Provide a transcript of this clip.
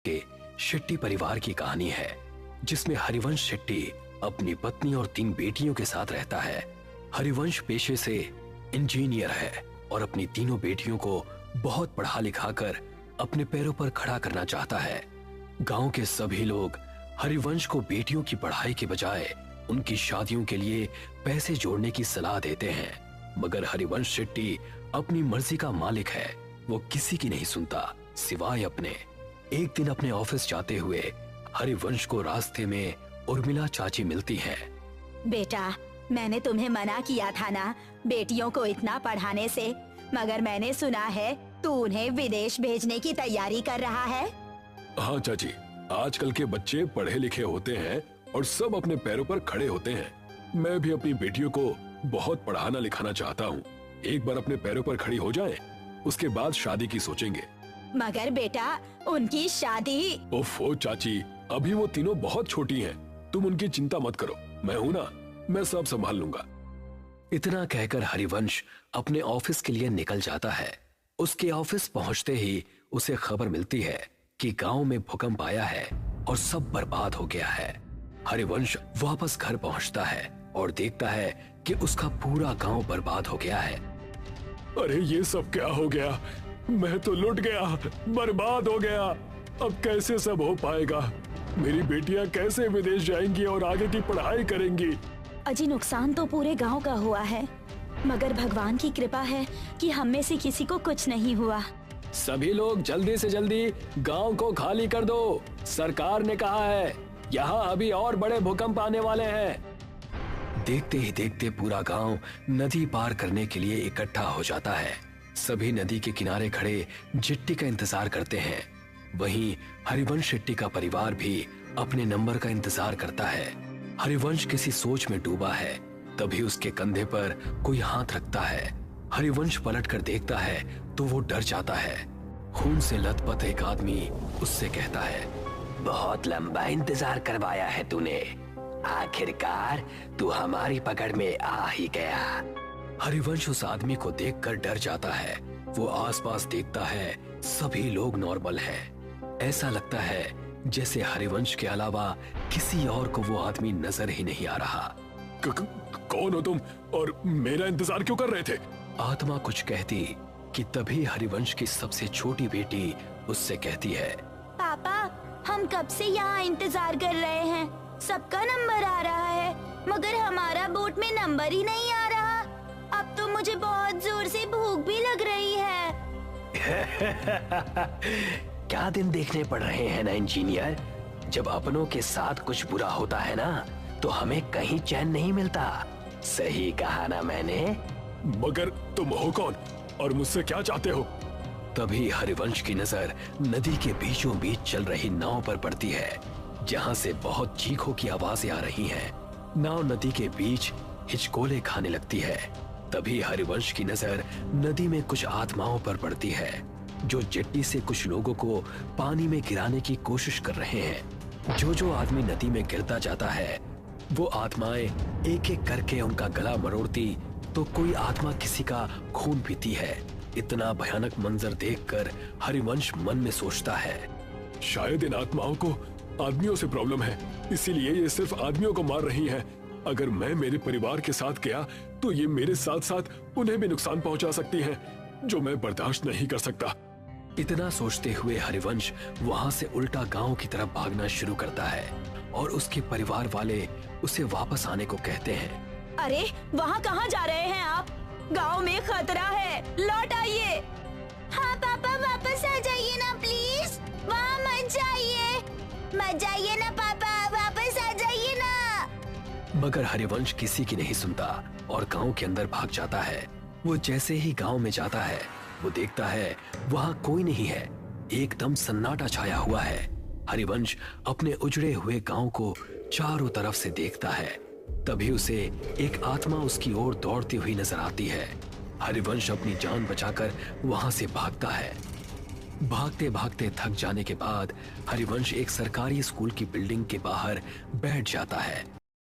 के शेट्टी परिवार की कहानी है, जिसमें हरिवंश शेट्टी अपनी पत्नी और 3 बेटियों के साथ रहता है। हरिवंश पेशे से इंजीनियर है और अपनी तीनों बेटियों को बहुत पढ़ा लिखा कर अपने पैरों पर खड़ा करना चाहता है। गांव के सभी लोग हरिवंश को बेटियों की पढ़ाई के बजाय उनकी शादियों के लिए पैसे जोड़ने की सलाह देते हैं, मगर हरिवंश शेट्टी अपनी मर्जी का मालिक है। वो किसी की नहीं सुनता सिवाय अपने। एक दिन अपने ऑफिस जाते हुए हरिवंश को रास्ते में उर्मिला चाची मिलती है। बेटा, मैंने तुम्हें मना किया था ना बेटियों को इतना पढ़ाने से, मगर मैंने सुना है तू उन्हें विदेश भेजने की तैयारी कर रहा है। हाँ चाची, आजकल के बच्चे पढ़े लिखे होते हैं और सब अपने पैरों पर खड़े होते हैं। मैं भी अपनी बेटियों को बहुत पढ़ाना लिखाना चाहता हूँ। एक बार अपने पैरों पर खड़ी हो जाएं, उसके बाद शादी की सोचेंगे। मगर बेटा, उनकी शादी। ओफो चाची, अभी वो तीनों बहुत छोटी हैं। तुम उनकी चिंता मत करो, मैं हूँ ना, मैं सब संभाल लूंगा। इतना कहकर हरिवंश अपने ऑफिस के लिए निकल जाता है। उसके ऑफिस पहुंचते ही उसे खबर मिलती है कि गांव में भूकंप आया है और सब बर्बाद हो गया है। हरिवंश वापस घर पहुंचता है और देखता है कि उसका पूरा गांव बर्बाद हो गया है। अरे ये सब क्या हो गया? मैं तो लुट गया, बर्बाद हो गया। अब कैसे सब हो पाएगा? मेरी बेटियां कैसे विदेश जाएंगी और आगे की पढ़ाई करेंगी? अजी, नुकसान तो पूरे गांव का हुआ है, मगर भगवान की कृपा है कि हम में से किसी को कुछ नहीं हुआ। सभी लोग जल्दी से जल्दी गांव को खाली कर दो। सरकार ने कहा है यहाँ अभी और बड़े भूकंप आने वाले हैं। देखते ही देखते पूरा गांव नदी पार करने के लिए इकट्ठा हो जाता है। सभी नदी के किनारे खड़े जिट्टी का इंतजार करते हैं। वहीं हरिवंश शेट्टी का परिवार भी अपने नंबर का इंतजार करता है। हरिवंश किसी सोच में डूबा है, तभी उसके कंधे पर कोई हाथ रखता है। हरिवंश पलटकर देखता है तो वो डर जाता है। खून से लथपथ एक आदमी उससे कहता है, बहुत लंबा इंतजार करवाया है तूने, आखिरकार तू हमारी पकड़ में आ ही गया। हरिवंश उस आदमी को देखकर डर जाता है। वो आसपास देखता है, सभी लोग नॉर्मल हैं। ऐसा लगता है जैसे हरिवंश के अलावा किसी और को वो आदमी नजर ही नहीं आ रहा। कौन हो तुम और मेरा इंतजार क्यों कर रहे थे? आत्मा कुछ कहती कि तभी हरिवंश की सबसे छोटी बेटी उससे कहती है, पापा, हम कब से यहाँ इंतजार कर रहे हैं। सबका नंबर आ रहा है, मगर हमारा बोट में नंबर ही नहीं आ रहा। अब तो मुझे बहुत जोर से भूख भी लग रही है। क्या दिन देखने पड़ रहे हैं ना इंजीनियर। जब अपनों के साथ कुछ बुरा होता है ना, तो हमें कहीं चैन नहीं मिलता। सही कहा ना मैंने? मगर तुम हो कौन और मुझसे क्या चाहते हो? तभी हरिवंश की नजर नदी के बीचों बीच चल रही नाव पर पड़ती है, जहां से बहुत चीखों की आवाजें आ रही हैं। नाव नदी के बीच हिचकोले खाने लगती है। तभी हरिवंश की नजर नदी में कुछ आत्माओं पर पड़ती है, जो जेट्टी से कुछ लोगों को पानी में गिराने की कोशिश कर रहे हैं। जो आदमी नदी में गिरता जाता है, वो आत्माएं एक एक करके उनका गला मरोड़ती, तो कोई आत्मा किसी का खून पीती है। इतना भयानक मंजर देखकर हरिवंश मन में सोचता है, शायद इन आत्माओं को आदमियों से प्रॉब्लम है, इसीलिए ये सिर्फ आदमियों को मार रही हैं। अगर मैं मेरे परिवार के साथ गया तो ये मेरे साथ साथ उन्हें भी नुकसान पहुंचा सकती हैं, जो मैं बर्दाश्त नहीं कर सकता। इतना सोचते हुए हरिवंश वहां से उल्टा गांव की तरफ भागना शुरू करता है और उसके परिवार वाले उसे वापस आने को कहते हैं। अरे, वहाँ कहाँ जा रहे हैं आप? गांव में खतरा है, लौट आइए। हाँ पापा, वापस आ जाइए ना प्लीज। वहाँ मत जाइए ना पापा, वापस आ जाइए ना। मगर हरिवंश किसी की नहीं सुनता और गांव के अंदर भाग जाता है। वो जैसे ही गांव में जाता है, वो देखता है वहाँ कोई नहीं है। एकदम सन्नाटा छाया हुआ है। हरिवंश अपने उजड़े हुए गांव को चारों तरफ से देखता है। तभी उसे एक आत्मा उसकी ओर दौड़ती हुई नजर आती है। हरिवंश अपनी जान बचाकर वहां से भागता है। भागते भागते थक जाने के बाद हरिवंश एक सरकारी स्कूल की बिल्डिंग के बाहर बैठ जाता है।